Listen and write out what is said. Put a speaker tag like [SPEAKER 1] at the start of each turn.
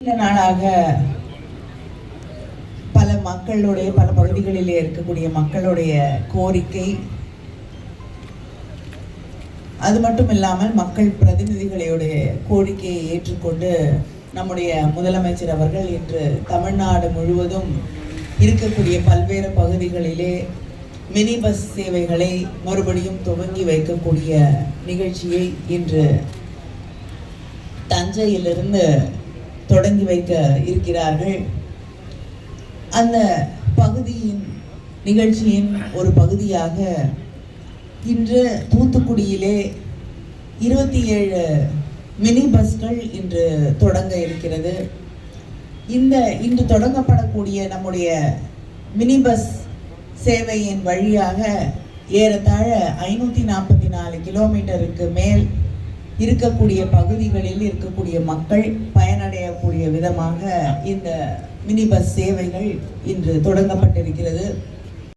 [SPEAKER 1] இந்த நாளாக பல மக்களுடைய பல பகுதிகளிலே இருக்கக்கூடிய மக்களுடைய கோரிக்கை, அது மட்டும் இல்லாமல் மக்கள் பிரதிநிதிகளுடைய கோரிக்கையை ஏற்றுக்கொண்டு நம்முடைய முதலமைச்சர் அவர்கள் இன்று தமிழ்நாடு முழுவதும் இருக்கக்கூடிய பல்வேறு பகுதிகளிலே மினி பஸ் சேவைகளை மறுபடியும் துவங்கி வைக்கக்கூடிய நிகழ்ச்சியை இன்று தஞ்சையிலிருந்து தொடங்கி வைக்க இருக்கிறார்கள். அந்த பகுதியின் நிகழ்ச்சியின் ஒரு பகுதியாக இன்று தூத்துக்குடியிலே 27 மினி பஸ்கள் இன்று தொடங்க இருக்கிறது. இன்று தொடங்கப்படக்கூடிய நம்முடைய மினி பஸ் சேவையின் வழியாக ஏறத்தாழ 544 கிலோமீட்டருக்கு மேல் இருக்கக்கூடிய பகுதிகளில் இருக்கக்கூடிய மக்கள் பயனடையக்கூடிய விதமாக இந்த மினி பஸ் சேவைகள் இன்று தொடங்கப்பட்டிருக்கிறது.